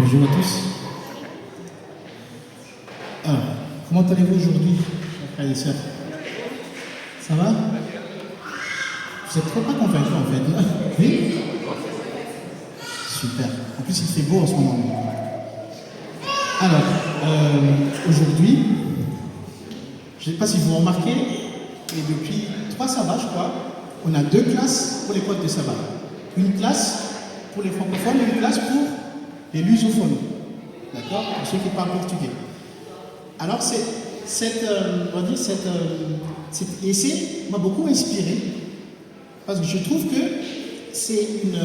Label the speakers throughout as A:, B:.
A: Bonjour à tous. Alors, comment allez-vous aujourd'hui, frères et sœurs? Ça va? Vous n'êtes trop pas convaincus en fait, là? Oui? Super. En plus, il fait beau en ce moment. Alors, aujourd'hui, je ne sais pas si vous remarquez, mais depuis 3 sabbats, je crois, on a 2 classes pour les potes de sabbat. Une classe pour les francophones et une classe pour les lusophones. D'accord? Pour ceux qui parlent portugais. Alors, cet essai m'a beaucoup inspiré parce que je trouve que c'est une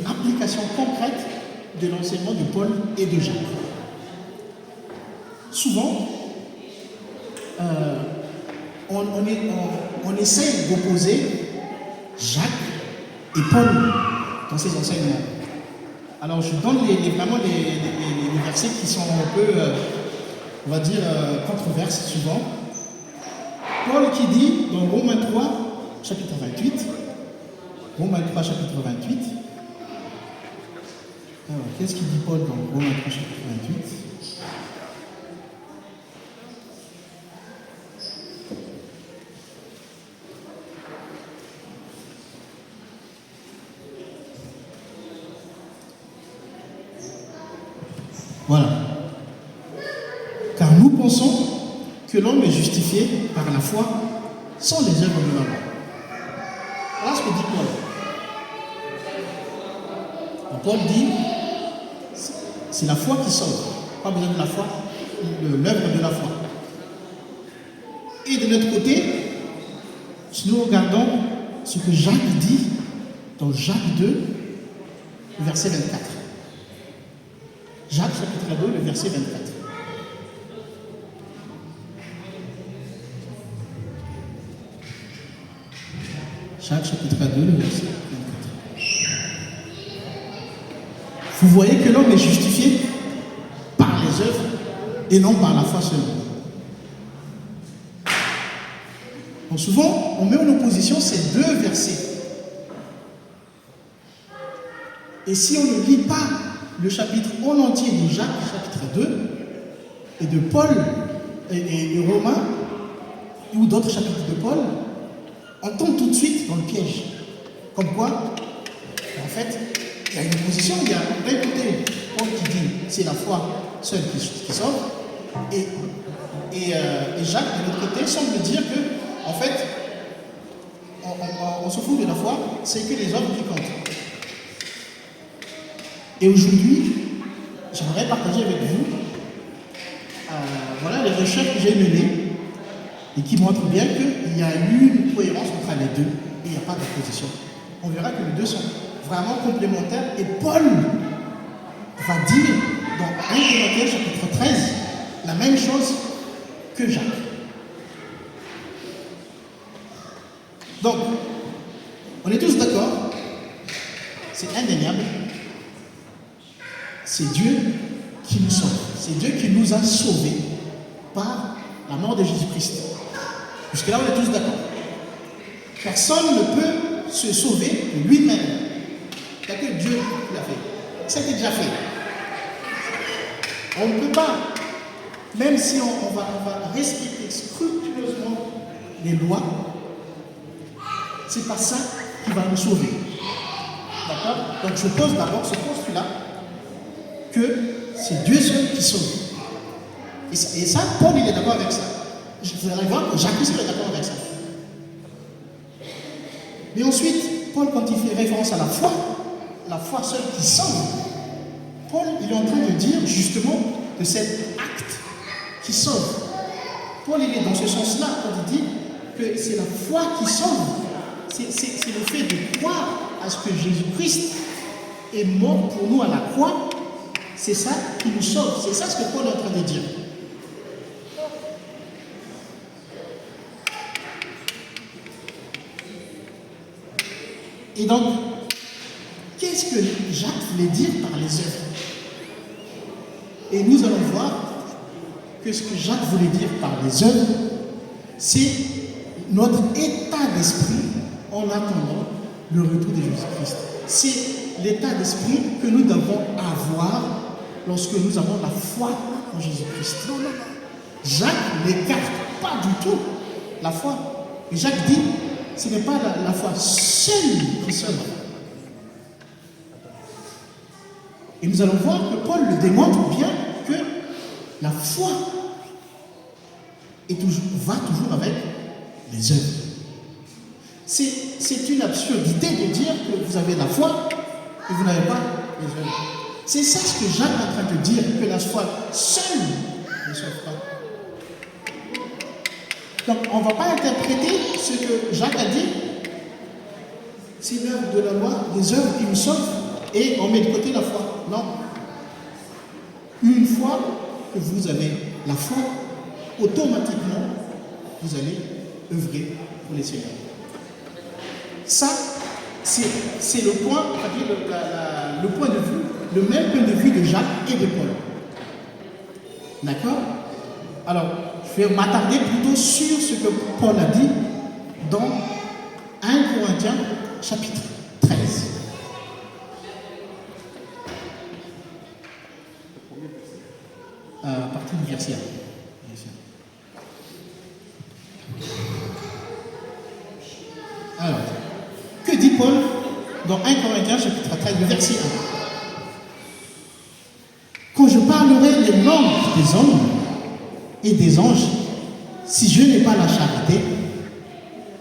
A: application concrète de l'enseignement de Paul et de Jacques. Souvent, on essaye d'opposer Jacques et Paul dans ces enseignements. Alors, je donne vraiment les versets qui sont un peu, on va dire, controverses souvent. Paul qui dit dans Romains 3, chapitre 28, Romains 3, chapitre 28. Alors, qu'est-ce qu'il dit Paul dans Romains 3, chapitre 28? Voilà. Car nous pensons que l'homme est justifié par la foi sans les œuvres de la loi. Voilà ce que dit Paul. Paul dit, c'est la foi qui sauve. Pas besoin de la foi, l'œuvre de la foi. Et de notre côté, si nous regardons ce que Jacques dit dans Jacques 2, verset 24. Jacques chapitre 2, le verset 24. Jacques chapitre 2, le verset 24. Vous voyez que l'homme est justifié par les œuvres et non par la foi seulement. Donc souvent, on met en opposition ces 2 versets. Et si on ne lit pas le chapitre en entier de Jacques, chapitre 2, et de Paul et Romains, ou d'autres chapitres de Paul, on tombe tout de suite dans le piège. Comme quoi, en fait, il y a une opposition. Il y a d'un côté Paul qui dit c'est la foi seule qui sauve, et Jacques de l'autre côté semble dire que, en fait, on se fout de la foi, c'est que les hommes qui comptent. Et aujourd'hui, j'aimerais partager avec vous voilà les recherches que j'ai menées et qui montrent bien qu'il y a eu une cohérence entre les deux et il n'y a pas d'opposition. On verra que les deux sont vraiment complémentaires et Paul va dire dans 1 Timothée chapitre 13 la même chose que Jacques. Donc, on est tous d'accord, c'est indéniable. C'est Dieu qui nous sauve. C'est Dieu qui nous a sauvés par la mort de Jésus-Christ. Jusque-là, on est tous d'accord. Personne ne peut se sauver de lui-même. Il n'y a que Dieu qui l'a fait. C'est déjà fait. On ne peut pas, même si on va respecter scrupuleusement les lois, c'est pas ça qui va nous sauver. D'accord? Donc je pose d'abord ce postulat que c'est Dieu seul qui sauve. Et ça, Paul, il est d'accord avec ça. Vous allez voir que Jacques aussi est d'accord avec ça. Mais ensuite, Paul, quand il fait référence à la foi seule qui sauve, Paul, il est en train de dire justement de cet acte qui sauve. Paul, il est dans ce sens-là quand il dit que c'est la foi qui sauve. C'est le fait de croire à ce que Jésus-Christ est mort pour nous à la croix. C'est ça qui nous sauve. C'est ça ce que Paul est en train de dire. Et donc, qu'est-ce que Jacques voulait dire par les œuvres? Et nous allons voir que ce que Jacques voulait dire par les œuvres, c'est notre état d'esprit en attendant le retour de Jésus-Christ. C'est l'état d'esprit que nous devons avoir lorsque nous avons la foi en Jésus-Christ. Jacques n'écarte pas du tout la foi. Et Jacques dit, ce n'est pas la foi seule qui sauve. Et nous allons voir que Paul le démontre bien que la foi va toujours avec les œuvres. C'est une absurdité de dire que vous avez la foi et vous n'avez pas les œuvres. C'est ça ce que Jacques est en train de dire, que la foi seule ne sauve pas. Donc on ne va pas interpréter ce que Jacques a dit, c'est l'œuvre de la loi, des œuvres qui nous sauvent, et on met de côté la foi. Non. Une fois que vous avez la foi, automatiquement, vous allez œuvrer pour les Seigneurs. Ça, c'est le point, le point de vue, le même point de vue de Jacques et de Paul. D'accord? Alors, je vais m'attarder plutôt sur ce que Paul a dit dans 1 Corinthiens, chapitre 13. À partir du verset 1. Alors, que dit Paul dans 1 Corinthiens chapitre 13, le verset 1? Quand je parlerai les langues des hommes et des anges, si je n'ai pas la charité,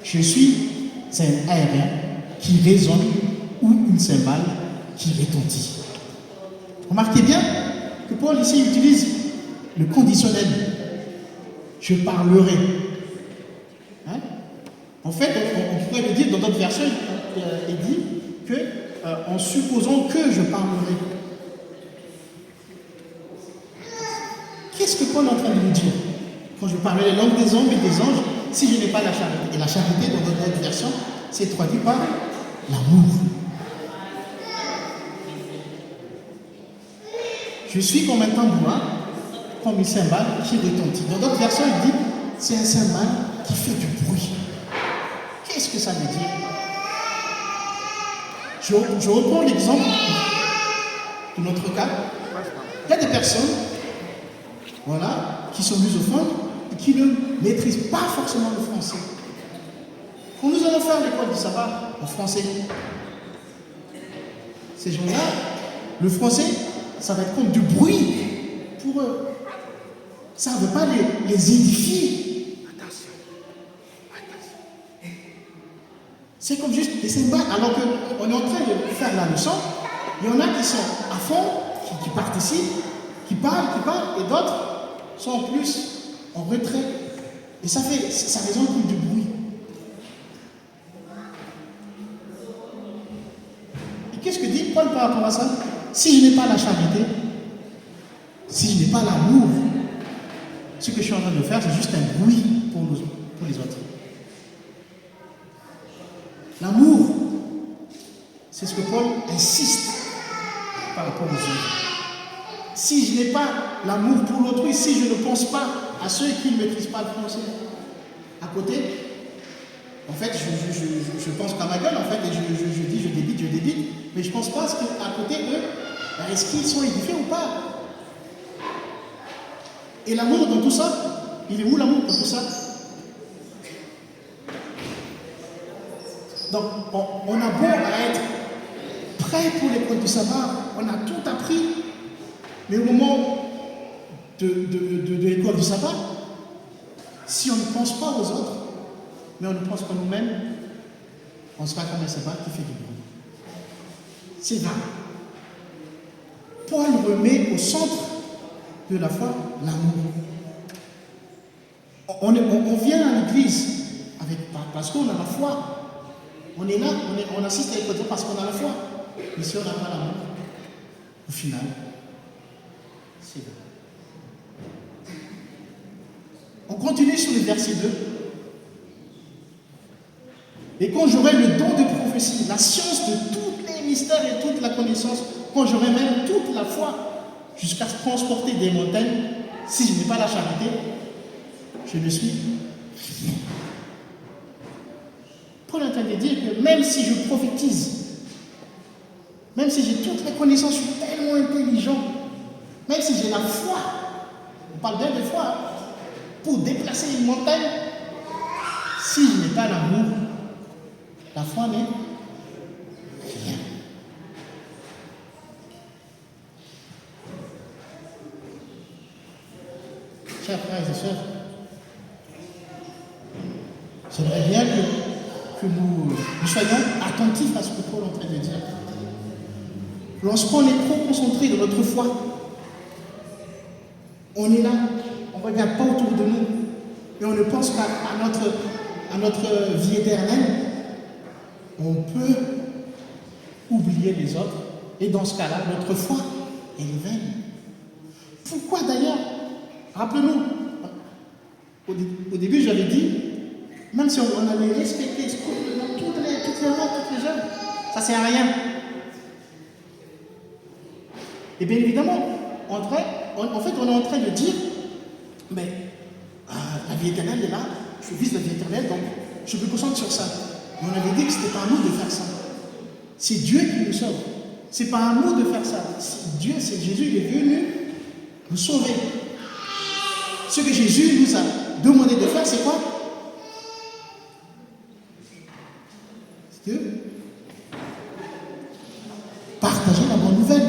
A: je suis un aérien qui résonne ou une cymbale qui retentit. Remarquez bien que Paul ici utilise le conditionnel. Je parlerai. Hein? En fait, on pourrait le dire dans d'autres versions, il dit que en supposant que je parlerai. Qu'est-ce que Paul est en train de nous dire? Quand je parlerai les langues des hommes et des anges, si je n'ai pas la charité. Et la charité, dans d'autres versions, c'est traduit par l'amour. Je suis comme un tambourin, comme une cymbale qui retentit. Dans d'autres versions, il dit c'est un cymbale qui fait du bruit. Qu'est-ce que ça veut dire? Je reprends l'exemple de notre cas. Il y a des personnes, qui sont lusophones et qui ne maîtrisent pas forcément le français. Quand nous allons faire l'école du sabbat en français, ces gens-là, le français, ça va être comme du bruit pour eux. Ça ne veut pas les édifier. Attention. C'est comme juste des cymbales. Alors qu'on est en train de faire la leçon, il y en a qui sont à fond, qui participent, qui parlent, et d'autres sont en plus en retrait. Et ça résonne comme du bruit. Et qu'est-ce que dit Paul par rapport à ça? Si je n'ai pas la charité, si je n'ai pas l'amour, ce que je suis en train de faire, c'est juste un bruit pour les autres. L'amour, c'est ce que Paul insiste par rapport aux autres. Si je n'ai pas l'amour pour l'autrui, si je ne pense pas à ceux qui ne maîtrisent pas le français, à côté, en fait, je pense qu'à ma gueule, en fait, et je dis, je débite, mais je ne pense pas qu'à côté, eux, est-ce qu'ils sont édifiés ou pas? Et l'amour dans tout ça, il est où l'amour dans tout ça? Donc, on a beau à être prêt pour l'école du sabbat, on a tout appris, mais au moment de l'école du sabbat, si on ne pense pas aux autres, mais on ne pense pas nous-mêmes, on sera comme un sabbat qui fait du bruit. C'est là. Paul remet au centre de la foi l'amour. On vient à l'église parce qu'on a la foi. On est là, on assiste à l'école parce qu'on a la foi. Mais si on n'a pas l'amour, au final, c'est là. On continue sur le verset 2. Et quand j'aurai le don de prophétie, la science de tous les mystères et toute la connaissance, quand j'aurai même toute la foi, jusqu'à transporter des montagnes, si je n'ai pas la charité, je ne suis rien. Paul est en train de dire que même si je prophétise, même si j'ai toutes les connaissances, je suis tellement intelligent, Même si j'ai la foi, on parle bien de foi, pour déplacer une montagne, si je n'ai pas l'amour, la foi n'est rien. Chers frères et sœurs, j'aimerais bien que nous soyons attentifs à ce que Paul est en train de dire. Lorsqu'on est trop concentré dans notre foi, on est là, on ne regarde pas autour de nous et on ne pense qu'à notre vie éternelle, on peut oublier les autres et dans ce cas-là, notre foi est vaine. Pourquoi d'ailleurs? Rappelez-nous, au début j'avais dit, même si on avait respecté scrupuleusement toutes les œuvres, ça ne sert à rien. Et bien évidemment, en fait, on est en train de dire, mais la vie éternelle est là, je vise la vie éternelle, donc je me concentre sur ça. Mais on avait dit que ce n'était pas à nous de faire ça. C'est Dieu qui nous sauve. Ce n'est pas à nous de faire ça. Dieu, c'est Jésus, il est venu nous sauver. Ce que Jésus nous a demandé de faire, c'est quoi? C'est que partager la bonne nouvelle.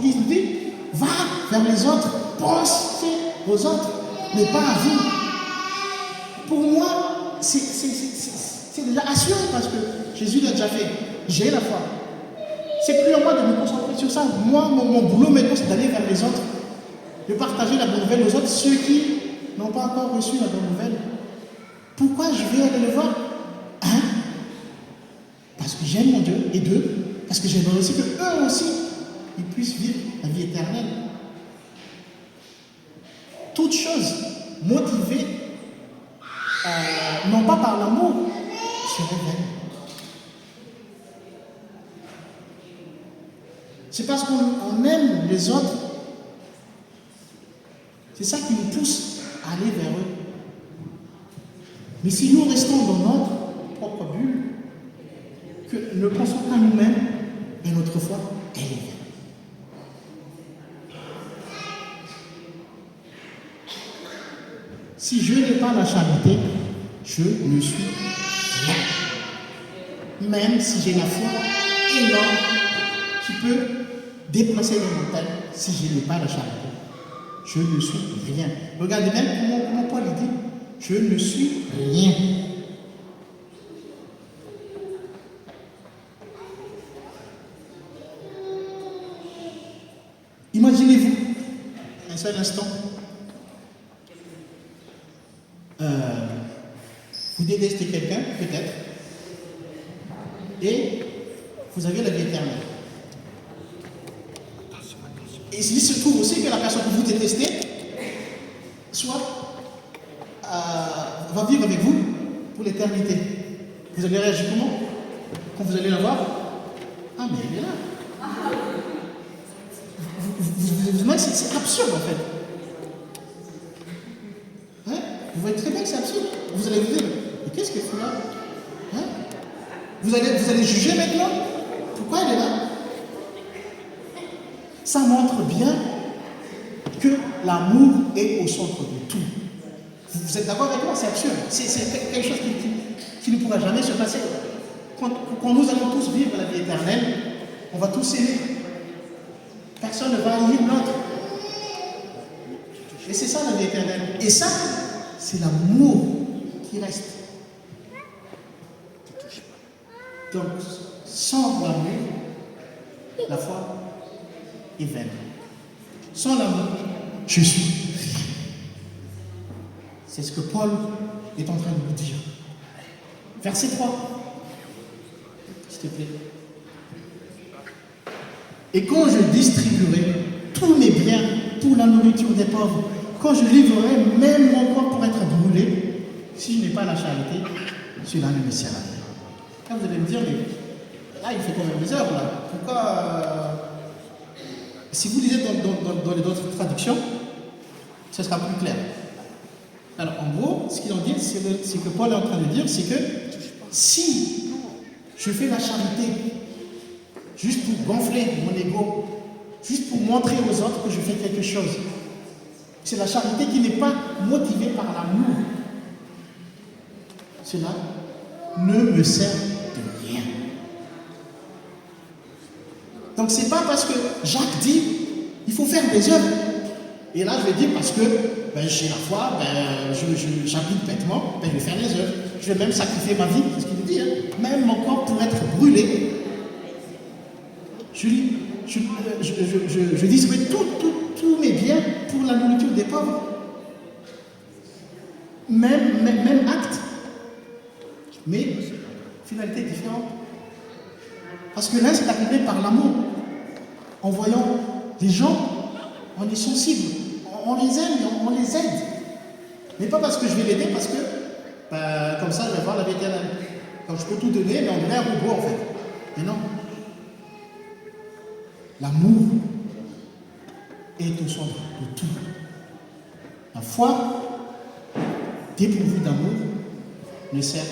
A: Il nous dit, va vers les autres, pense aux autres, mais pas à vous. Pour moi, c'est déjà assuré parce que Jésus l'a déjà fait. J'ai la foi. C'est plus à moi de me concentrer sur ça. Moi, mon boulot maintenant, c'est d'aller vers les autres, de partager la bonne nouvelle aux autres, ceux qui n'ont pas encore reçu la bonne nouvelle. Pourquoi je vais aller le voir? Parce que j'aime mon Dieu, et deux, parce que j'aimerais aussi qu'eux aussi, ils puissent vivre la vie éternelle. Toute chose motivée, non pas par l'amour, serait vaine. C'est parce qu'on aime les autres, c'est ça qui nous pousse à aller vers eux. Mais si nous restons dans notre propre bulle, que ne pensons qu'à nous-mêmes, et notre foi, elle est vaine. Si je n'ai pas la charité, je ne suis rien. Même si j'ai la foi énorme qui peut déplacer les montagnes, si je n'ai pas la charité, je ne suis rien. Regardez même comment Paul dit, je ne suis rien. Imaginez-vous, un seul instant, vous détestez quelqu'un, peut-être, et vous avez la vie éternelle. Et il se trouve aussi que la personne que vous détestez, soit va vivre avec vous pour l'éternité. Vous allez réagir comment? Quand vous allez la voir? Ah, mais elle est là. C'est absurde en fait. Hein? Vous voyez très bien que c'est absurde. Vous allez vous dire, mais qu'est-ce qu'elle fait là? Hein? Vous allez juger maintenant? Pourquoi elle est là? Ça montre bien que l'amour est au centre de tout. Vous êtes d'accord avec moi? C'est absurde. C'est quelque chose qui ne pourra jamais se passer. Quand nous allons tous vivre la vie éternelle, on va tous s'aimer. Personne ne va haïr l'autre. Et c'est ça la vie éternelle. Et ça, c'est l'amour qui reste. Donc, sans l'amour, la foi est vaine. Sans l'amour, je suis rien. C'est ce que Paul est en train de nous dire. Verset 3. S'il te plaît. Et quand je distribuerai tous mes biens pour la nourriture des pauvres, quand je livrerai même mon corps pour être brûlé, si je n'ai pas la charité, cela ne me sert à rien. Là, vous allez me dire, mais là, il fait combien des heures là? Pourquoi Si vous lisez dans les autres traductions, ce sera plus clair. Alors, en gros, ce qu'il en dit, c'est que Paul est en train de dire, c'est que si je fais la charité juste pour gonfler mon ego, juste pour montrer aux autres que je fais quelque chose. C'est la charité qui n'est pas motivée par l'amour. Cela ne me sert de rien. Donc c'est pas parce que Jacques dit il faut faire des œuvres. Et là je vais dire parce que j'ai la foi, j'habite bêtement, je vais faire des œuvres. Je vais même sacrifier ma vie, c'est ce qu'il dit, hein. Même mon corps pour être brûlé. Je distribuerai tous mes biens pour la nourriture des pauvres. Même acte, mais finalité différente. Parce que là, c'est arrivé par l'amour. En voyant les gens, on est sensible, on les aime, on les aide. Mais pas parce que je vais l'aider, parce que comme ça, je vais voir la vie éternelle. Donc je peux tout donner, mais on dirait un robot en fait. Mais non. L'amour est au centre de tout. La foi, dépourvue d'amour, ne sert à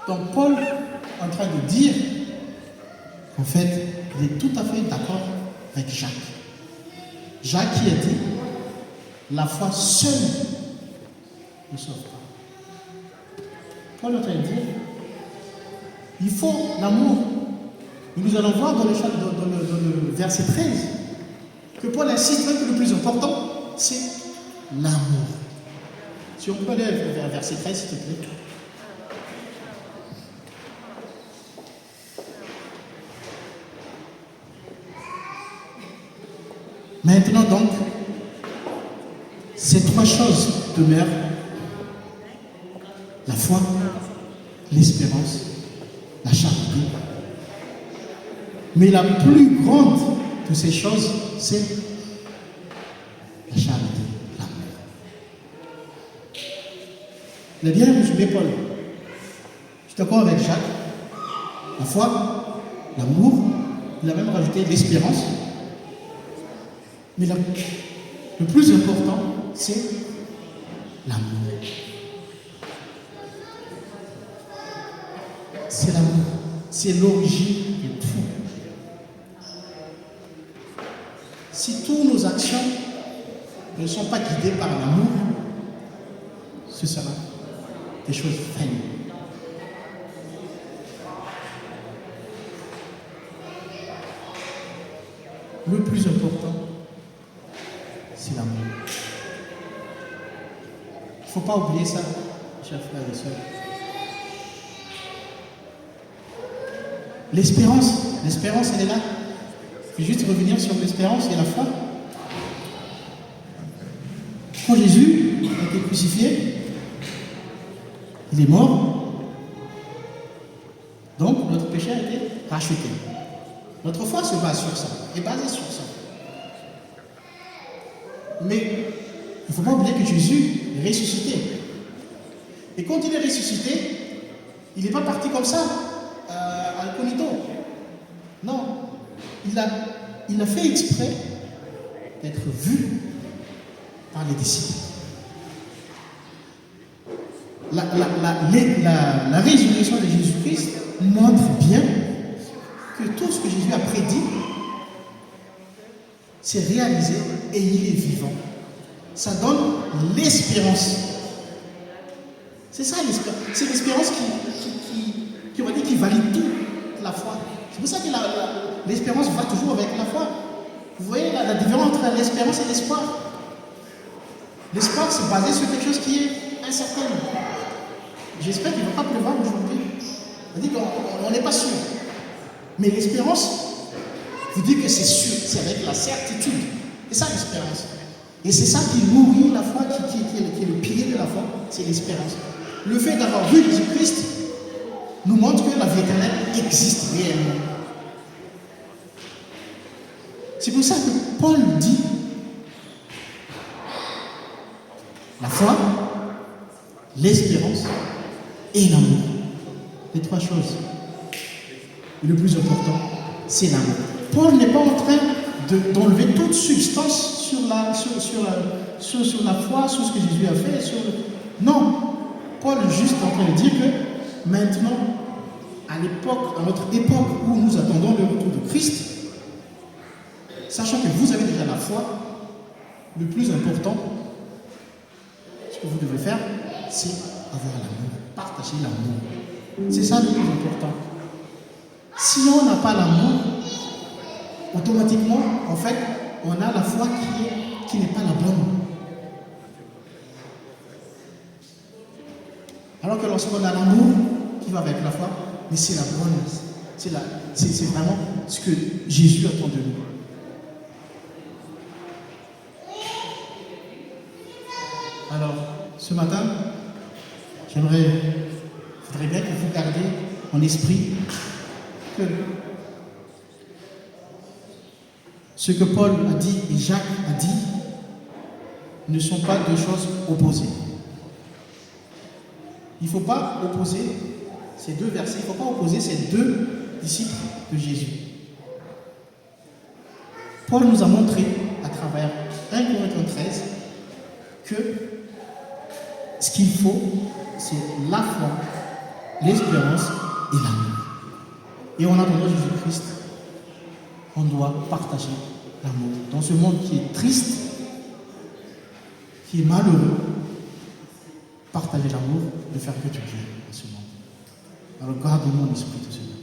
A: rien. Donc Paul est en train de dire qu'en fait, il est tout à fait d'accord avec Jacques. Jacques qui a dit la foi seule ne sauve pas. Paul est en train de dire il faut l'amour. Et nous allons voir dans le verset 13 que Paul insiste même que le plus important, c'est l'amour. Si on peut aller vers verset 13, s'il te plaît. Maintenant donc, ces trois choses demeurent: la foi, l'espérance, la charité. Mais la plus grande de ces choses, c'est la charité, l'amour. Il a bien résumé Paul. Je suis d'accord avec Jacques. La foi, l'amour, il a même rajouté l'espérance. Mais le plus important, c'est l'amour. C'est l'amour. C'est l'origine de tout. Si toutes nos actions ne sont pas guidées par l'amour, ce sera des choses vaines. Le plus important, c'est l'amour. Il ne faut pas oublier ça, chers frères et sœurs. L'espérance, elle est là. Je vais juste revenir sur l'espérance et la foi. Quand Jésus a été crucifié, il est mort. Donc, notre péché a été racheté. Notre foi se base sur ça, est basée sur ça. Mais il ne faut pas oublier que Jésus est ressuscité. Et quand il est ressuscité, il n'est pas parti comme ça, incognito. Non, il a fait exprès d'être vu par les disciples. La résurrection de Jésus-Christ montre bien que tout ce que Jésus a prédit s'est réalisé et il est vivant. Ça donne l'espérance. C'est ça l'espérance. C'est l'espérance qui valide toute la foi. C'est pour ça que l'espérance va toujours avec la foi. Vous voyez la différence entre l'espérance et l'espoir. L'espoir, c'est basé sur quelque chose qui est incertain. J'espère qu'il ne va pas pleuvoir aujourd'hui. On dit qu'on n'est pas sûr. Mais l'espérance vous dit que c'est sûr, c'est avec la certitude. C'est ça l'espérance. Et c'est ça qui nourrit la foi, qui est le pilier de la foi, c'est l'espérance. Le fait d'avoir vu Jésus-Christ nous montre que la vie éternelle existe réellement. C'est pour ça que Paul dit la foi, l'espérance et l'amour. Les trois choses. Et le plus important, c'est l'amour. Paul n'est pas en train d'enlever toute substance sur la foi, sur ce que Jésus a fait. Non, Paul est juste en train de dire que maintenant, à notre époque où nous attendons le retour de Christ, sachant que vous avez déjà la foi, le plus important, ce que vous devez faire, c'est avoir l'amour, partager l'amour. C'est ça le plus important. Si on n'a pas l'amour, automatiquement, en fait, on a la foi qui n'est pas la bonne. Alors que lorsqu'on a l'amour qui va avec la foi, mais c'est la bonne, c'est vraiment ce que Jésus attend de nous. Alors, ce matin, voudrais bien que vous gardiez en esprit que ce que Paul a dit et Jacques a dit ne sont pas deux choses opposées. Il ne faut pas opposer ces deux versets, il ne faut pas opposer ces deux disciples de Jésus. Paul nous a montré à travers 1 Corinthiens 13 que ce qu'il faut, c'est la foi, l'espérance et l'amour. Et en attendant Jésus-Christ, on doit partager l'amour. Dans ce monde qui est triste, qui est malheureux, partager l'amour ne faire que du bien dans ce monde. Alors gardons mon esprit de ce monde.